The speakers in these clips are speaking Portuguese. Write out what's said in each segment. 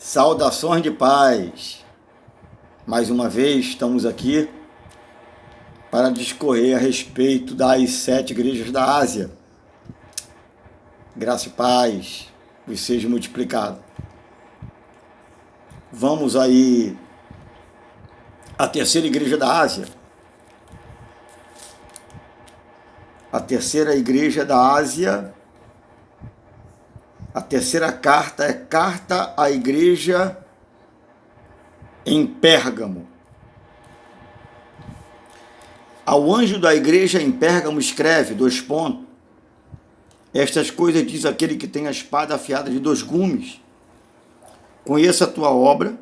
Saudações de paz. Mais uma vez estamos aqui para discorrer a respeito das 7 igrejas da Ásia. Graça e paz vos seja multiplicado. Vamos aí à terceira igreja da Ásia. A terceira igreja da Ásia, a terceira carta é carta à igreja em Pérgamo. Ao anjo da igreja em Pérgamo escreve, : Estas coisas diz aquele que tem a espada afiada de 2 gumes. Conheça a tua obra,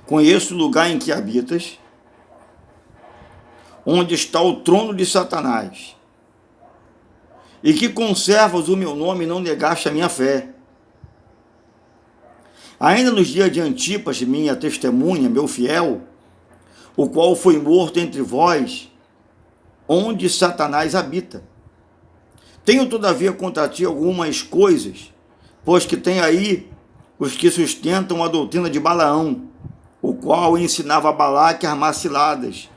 conheço o lugar em que habitas, onde está o trono de Satanás, e que conservas o meu nome e não negaste a minha fé. Ainda nos dias de Antipas, minha testemunha, meu fiel, o qual foi morto entre vós, onde Satanás habita. Tenho, todavia, contra ti algumas coisas, pois que tem aí os que sustentam a doutrina de Balaão, o qual ensinava a Balaque a armar ciladas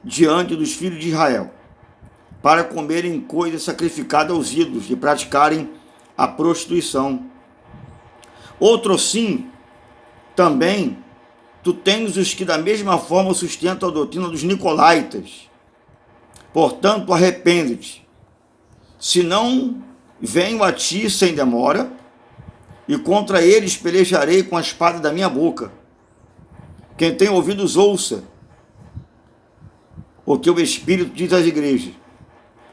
diante dos filhos de Israel, para comerem coisas sacrificadas aos ídolos e praticarem a prostituição. Outro sim, também, tu tens os que da mesma forma sustentam a doutrina dos nicolaítas. Portanto, arrepende-te, senão venho a ti sem demora, e contra eles pelejarei com a espada da minha boca. Quem tem ouvidos, ouça o que o Espírito diz às igrejas.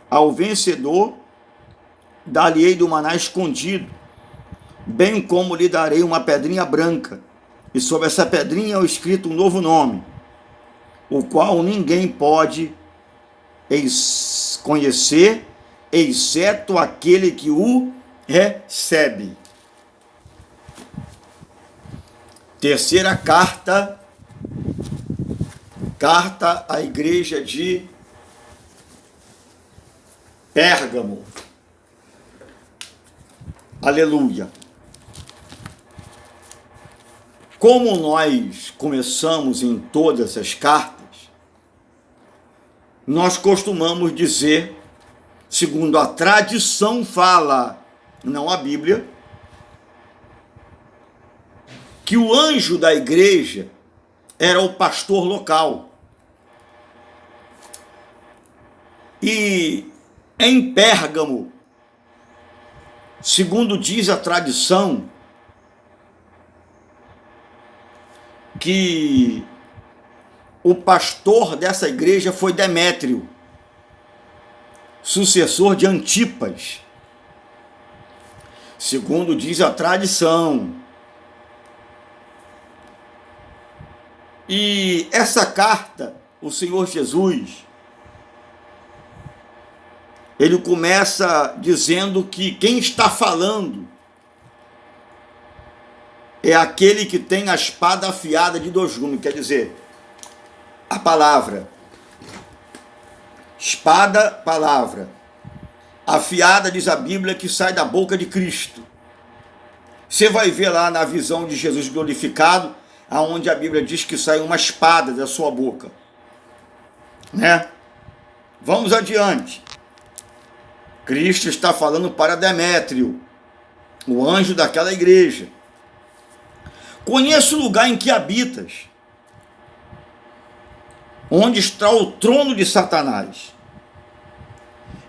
Ao vencedor, dar-lhe-ei do maná escondido, bem como lhe darei uma pedrinha branca, e sobre essa pedrinha é escrito um novo nome, o qual ninguém pode conhecer, exceto aquele que o recebe. Terceira carta à igreja de Pérgamo. Aleluia. Como nós começamos em todas as cartas, nós costumamos dizer, segundo a tradição fala, não a Bíblia, que o anjo da igreja era o pastor local. E em Pérgamo, segundo diz a tradição, que o pastor dessa igreja foi Demétrio, sucessor de Antipas. Segundo diz a tradição. E essa carta, o Senhor Jesus, ele começa dizendo que quem está falando é aquele que tem a espada afiada de 2 gumes, quer dizer, a palavra. Espada, palavra. Afiada, diz a Bíblia, que sai da boca de Cristo. Você vai ver lá na visão de Jesus glorificado, aonde a Bíblia diz que sai uma espada da sua boca. Né? Vamos adiante. Cristo está falando para Demétrio, o anjo daquela igreja. Conheço o lugar em que habitas, onde está o trono de Satanás,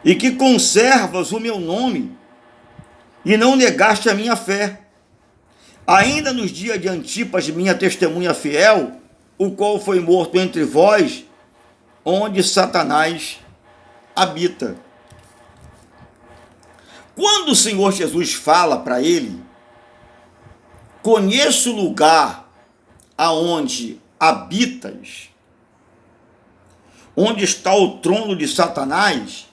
e que conservas o meu nome, e não negaste a minha fé. Ainda nos dias de Antipas, minha testemunha fiel, o qual foi morto entre vós, onde Satanás habita. Quando o Senhor Jesus fala para ele, conheço o lugar aonde habitas, onde está o trono de Satanás,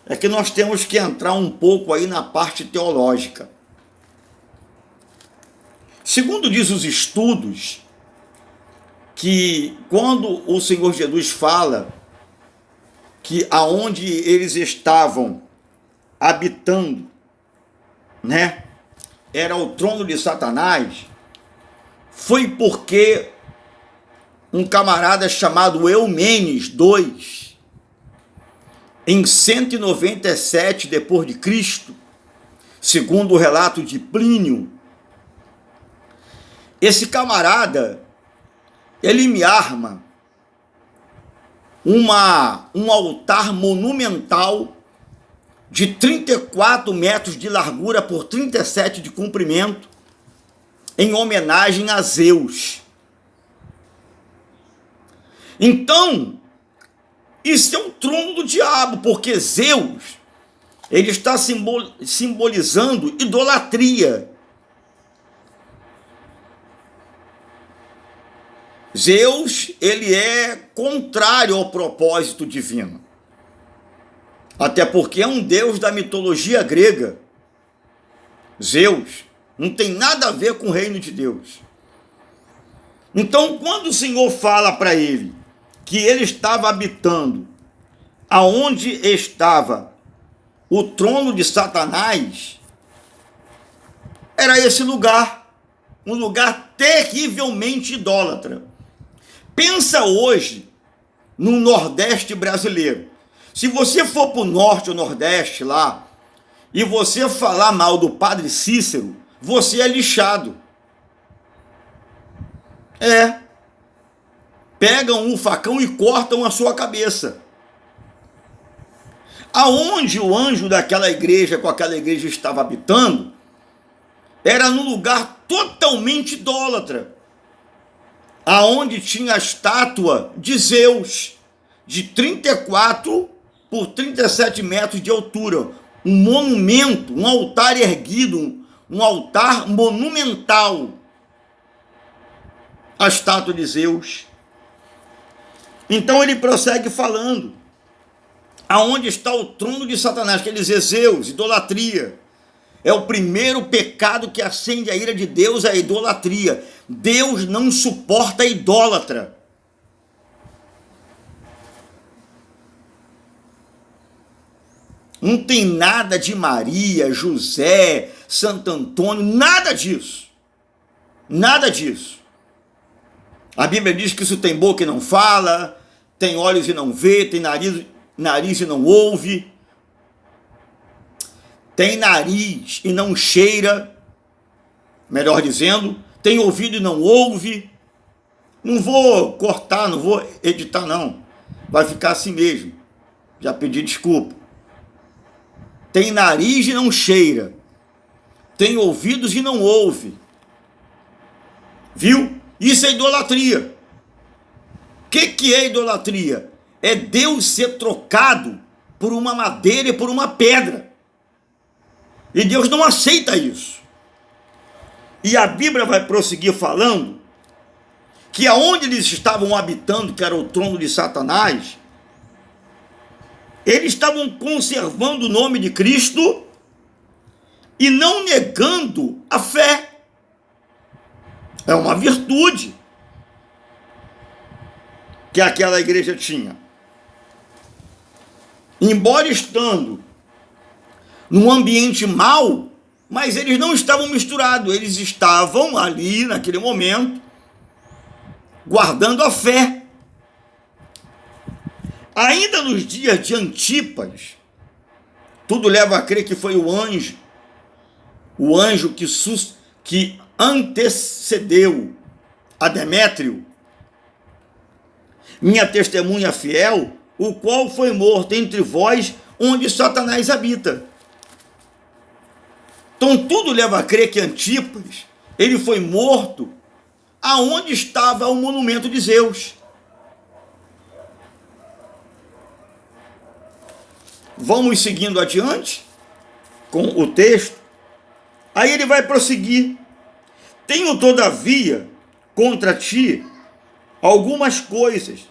é que nós temos que entrar um pouco aí na parte teológica. Segundo diz os estudos, que quando o Senhor Jesus fala que aonde eles estavam habitando, né, era o trono de Satanás, foi porque um camarada chamado Eumenes II, em 197 depois de Cristo, segundo o relato de Plínio, esse camarada, ele me arma um altar monumental de 34 metros de largura por 37 de comprimento, em homenagem a Zeus. Então, isso é o trono do diabo, porque Zeus, ele está simbolizando idolatria. Zeus, ele é contrário ao propósito divino. Até porque é um deus da mitologia grega. Zeus não tem nada a ver com o reino de Deus. Então, quando o Senhor fala para ele que ele estava habitando aonde estava o trono de Satanás, era esse lugar, um lugar terrivelmente idólatra. Pensa hoje no Nordeste brasileiro. Se você for para o Norte ou Nordeste lá, e você falar mal do Padre Cícero, você é lixado. Pegam um facão e cortam a sua cabeça. Aonde o anjo daquela igreja, com aquela igreja estava habitando, era num lugar totalmente idólatra, aonde tinha a estátua de Zeus, de 34 por 37 metros de altura, um monumento, um altar erguido, um altar monumental, a estátua de Zeus. Então ele prossegue falando, aonde está o trono de Satanás, quer dizer, Zeus, idolatria. É o primeiro pecado que acende a ira de Deus, é a idolatria. Deus não suporta idólatra. Não tem nada de Maria, José, Santo Antônio, nada disso. Nada disso. A Bíblia diz que isso tem boca e não fala, tem olhos e não vê, tem nariz e não ouve, tem nariz e não cheira, melhor dizendo, tem ouvido e não ouve. Não vou cortar, não vou editar não, vai ficar assim mesmo, já pedi desculpa. Tem nariz e não cheira, tem ouvidos e não ouve, viu? Isso é idolatria. O que é idolatria? É Deus ser trocado por uma madeira e por uma pedra. E Deus não aceita isso. E a Bíblia vai prosseguir falando que aonde eles estavam habitando, que era o trono de Satanás, eles estavam conservando o nome de Cristo e não negando a fé. É uma virtude que aquela igreja tinha. Embora estando num ambiente mau, mas eles não estavam misturados, eles estavam ali, naquele momento, guardando a fé. Ainda nos dias de Antipas, tudo leva a crer que foi o anjo que antecedeu a Demétrio, minha testemunha fiel, o qual foi morto entre vós, onde Satanás habita. Então tudo leva a crer que Antipas, ele foi morto aonde estava o monumento de Zeus. Vamos seguindo adiante com o texto. Aí ele vai prosseguir. Tenho, todavia, contra ti algumas coisas,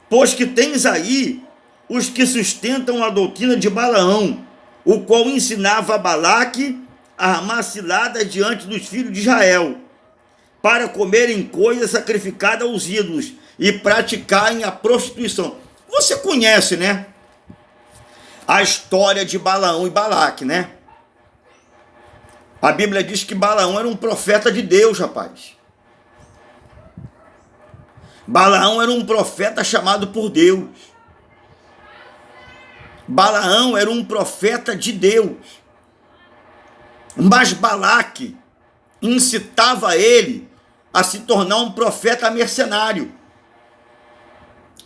pois que tens aí os que sustentam a doutrina de Balaão, o qual ensinava a Balaque a armar cilada diante dos filhos de Israel, para comerem coisas sacrificadas aos ídolos e praticarem a prostituição. Você conhece, né? a história de Balaão e Balaque, né? A Bíblia diz que Balaão era um profeta de Deus, rapaz. Balaão era um profeta chamado por Deus. Balaão era um profeta de Deus. Mas Balaque incitava ele a se tornar um profeta mercenário.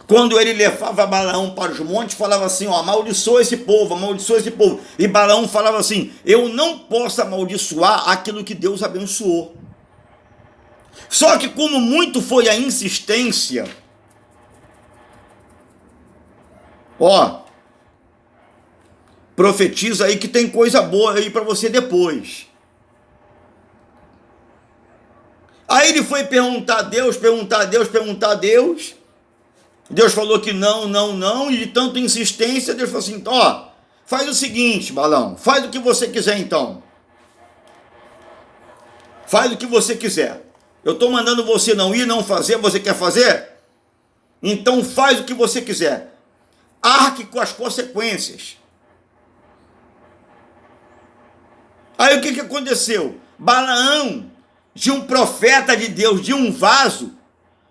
Quando ele levava Balaão para os montes, falava assim, ó, amaldiçoa esse povo, amaldiçoa esse povo. E Balaão falava assim, eu não posso amaldiçoar aquilo que Deus abençoou. Só que como muito foi a insistência, ó, profetiza aí que tem coisa boa aí para você depois. Aí ele foi perguntar a Deus, Deus falou que não, não, não, e de tanta insistência, Deus falou assim, ó, faz o seguinte, Balaão, faz o que você quiser então. Faz o que você quiser. Eu estou mandando você não ir, não fazer, você quer fazer? Então faz o que você quiser. Arque com as consequências. Aí o que aconteceu? Balaão, de um profeta de Deus, de um vaso,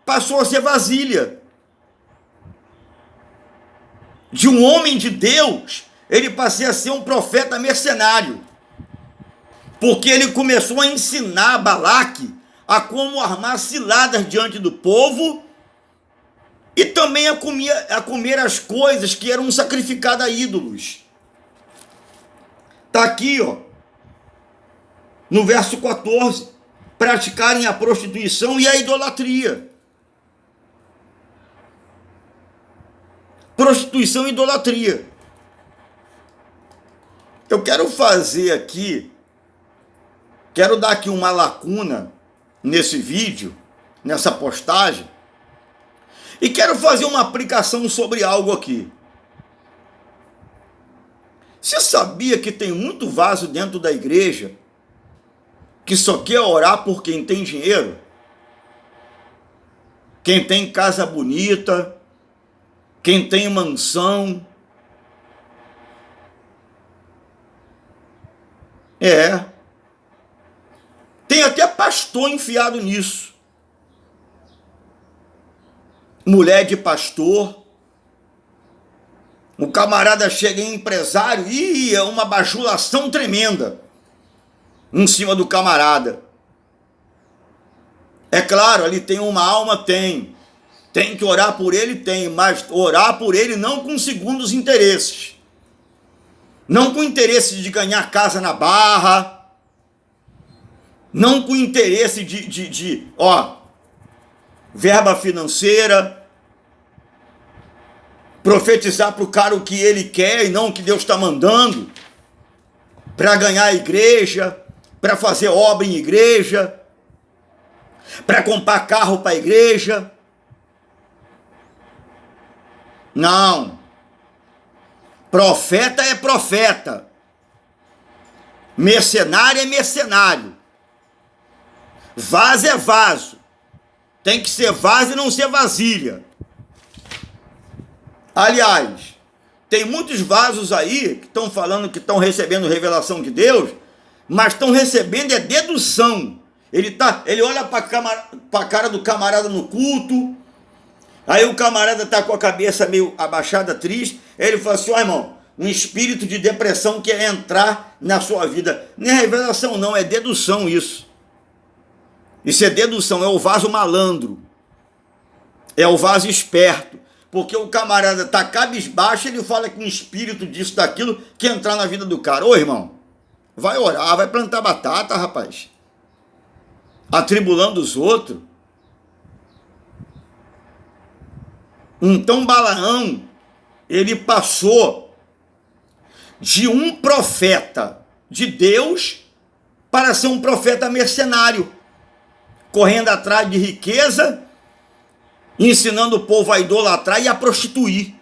passou a ser vasilha. De um homem de Deus, ele passou a ser um profeta mercenário. Porque ele começou a ensinar Balaque a como armar ciladas diante do povo e também a comer as coisas que eram sacrificadas a ídolos. Está aqui, ó, no verso 14, praticarem a prostituição e a idolatria. Prostituição e idolatria. Eu quero fazer aqui, quero dar aqui uma lacuna nesse vídeo, nessa postagem, e quero fazer uma aplicação sobre algo aqui. Você sabia que tem muito vaso dentro da igreja que só quer orar por quem tem dinheiro? Quem tem casa bonita, quem tem mansão. Tem até pastor enfiado nisso. Mulher de pastor. O camarada chega em empresário e é uma bajulação tremenda em cima do camarada. É claro, ali tem uma alma, tem que orar por ele, mas orar por ele não com segundos interesses. Não com interesse de ganhar casa na Barra, não com interesse de verba financeira, profetizar para o cara o que ele quer e não o que Deus está mandando, para ganhar a igreja, para fazer obra em igreja, para comprar carro para a igreja. Não. Profeta é profeta. Mercenário é mercenário. Vaso é vaso. Tem que ser vaso e não ser vasilha. Aliás, tem muitos vasos aí que estão falando que estão recebendo revelação de Deus, mas estão recebendo dedução. Ele olha para a cara do camarada no culto, aí o camarada está com a cabeça meio abaixada, triste, ele fala assim, irmão, um espírito de depressão quer entrar na sua vida. Não é revelação não, é dedução isso. Isso é dedução, é o vaso malandro. É o vaso esperto. Porque o camarada está cabisbaixo, ele fala que um espírito disso, daquilo, quer entrar na vida do cara. Ô, irmão, vai orar, vai plantar batata, rapaz. Atribulando os outros. Então Balaão, ele passou de um profeta de Deus para ser um profeta mercenário, correndo atrás de riqueza, ensinando o povo a idolatrar e a prostituir.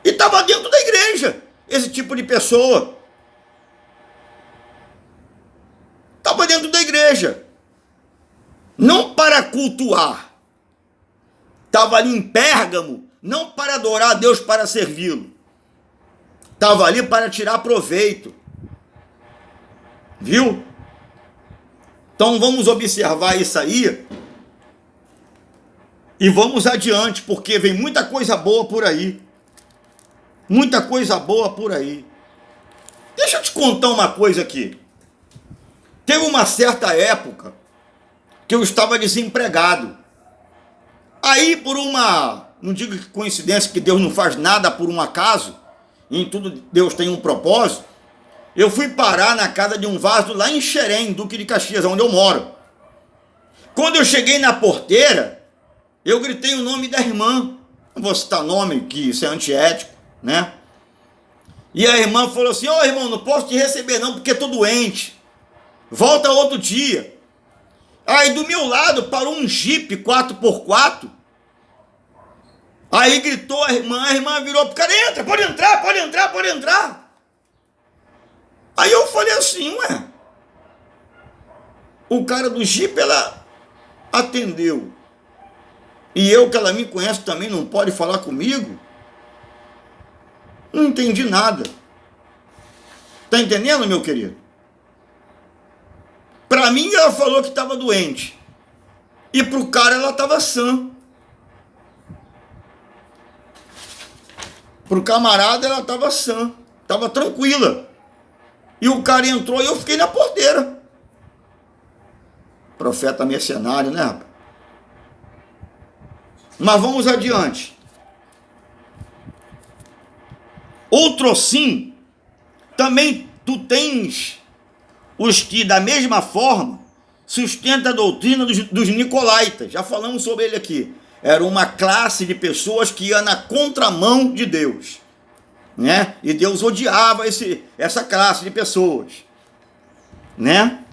E estava dentro da igreja, esse tipo de pessoa. Estava dentro da igreja. Não para cultuar. Estava ali em Pérgamo, não para adorar a Deus, para servi-lo. Estava ali para tirar proveito. Viu? Então vamos observar isso aí e vamos adiante, porque vem muita coisa boa por aí. Muita coisa boa por aí. Deixa eu te contar uma coisa aqui. Teve uma certa época que eu estava desempregado. Aí por uma, não digo que coincidência, que Deus não faz nada por um acaso, em tudo Deus tem um propósito, eu fui parar na casa de um vaso lá em Xerém, Duque de Caxias, onde eu moro. Quando eu cheguei na porteira, eu gritei o nome da irmã. Não vou citar nome, que isso é antiético, né? E a irmã falou assim: ô irmão, não posso te receber não, porque tô doente. Volta outro dia. Aí do meu lado parou um Jeep 4x4. Aí gritou a irmã virou pro cara: entra, pode entrar, pode entrar, pode entrar. Aí eu falei assim: ué, o cara do Jeep, ela atendeu, e eu, que ela me conhece também, não pode falar comigo? Não entendi nada. Tá entendendo, meu querido? Para mim ela falou que estava doente, e pro cara ela estava sã. Pro camarada ela estava sã, estava tranquila. E o cara entrou e eu fiquei na porteira. Profeta mercenário, né, rapaz? Mas vamos adiante. Outro sim, também tu tens os que da mesma forma sustenta a doutrina dos nicolaítas. Já falamos sobre ele aqui. Era uma classe de pessoas que ia na contramão de Deus, né? E Deus odiava essa classe de pessoas, né?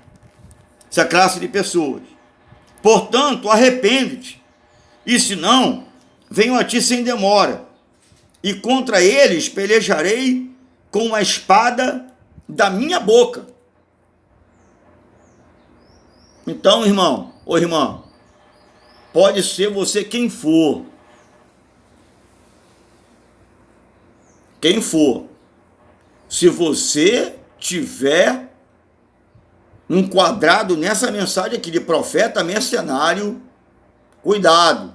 Essa classe de pessoas. Portanto, arrepende-te, e se não, venho a ti sem demora, e contra eles pelejarei com a espada da minha boca. Então, irmão, ou irmã, pode ser você quem for, se você tiver enquadrado nessa mensagem aqui de profeta mercenário, cuidado.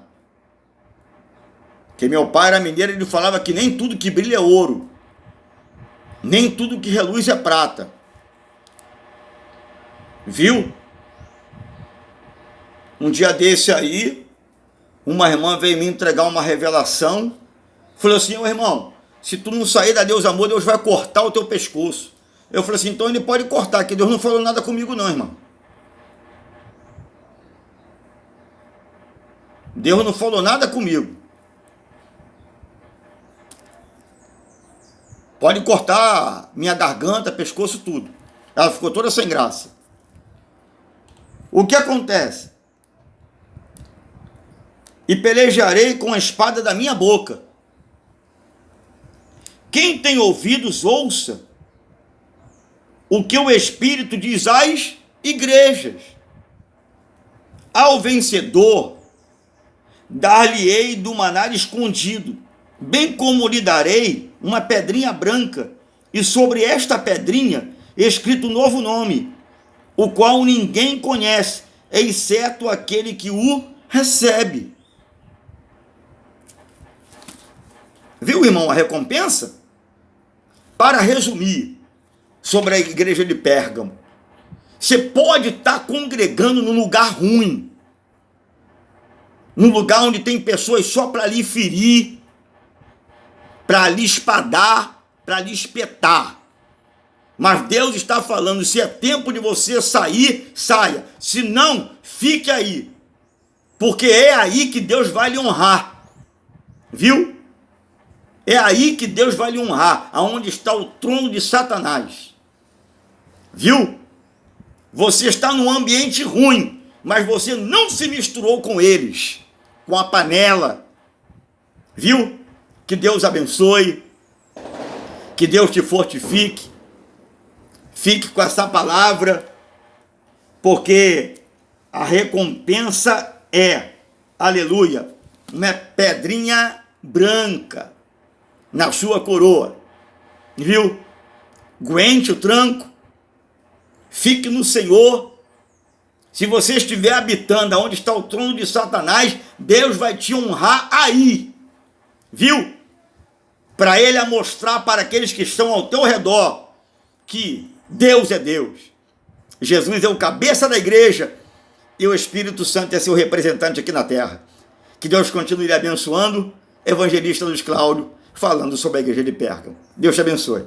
Que meu pai era mineiro, ele falava que nem tudo que brilha é ouro, nem tudo que reluz é prata. Viu? Um dia desse aí, uma irmã veio me entregar uma revelação, falou assim: ô irmão, se tu não sair da Deus Amor, Deus vai cortar o teu pescoço. Eu falei assim: então ele pode cortar, que Deus não falou nada comigo não, irmão. Deus não falou nada comigo. Pode cortar minha garganta, pescoço, tudo. Ela ficou toda sem graça. O que acontece? E pelejarei com a espada da minha boca. Quem tem ouvidos, ouça o que o Espírito diz às igrejas. Ao vencedor, dar-lhe-ei do maná escondido, bem como lhe darei uma pedrinha branca, e sobre esta pedrinha escrito um novo nome, o qual ninguém conhece, exceto aquele que o recebe. Viu, irmão, a recompensa? Para resumir, sobre a igreja de Pérgamo, você pode estar congregando num lugar ruim, num lugar onde tem pessoas só para lhe ferir, para lhe espadar, para lhe espetar. Mas Deus está falando: se é tempo de você sair, saia. Se não, fique aí, porque é aí que Deus vai lhe honrar. Viu? É aí que Deus vai lhe honrar, aonde está o trono de Satanás. Viu? Você está num ambiente ruim, mas você não se misturou com eles, com a panela. Viu? Que Deus abençoe, que Deus te fortifique. Fique com essa palavra, porque a recompensa é, aleluia, uma pedrinha branca na sua coroa. viu? Aguente o tranco, fique no Senhor. Se você estiver habitando onde está o trono de Satanás, Deus vai te honrar aí, viu? Para ele mostrar para aqueles que estão ao teu redor que Deus é Deus. Jesus é o cabeça da igreja e o Espírito Santo é seu representante aqui na terra. Que Deus continue abençoando. Evangelista Luiz Cláudio, falando sobre a igreja de Pérgamo. Deus te abençoe.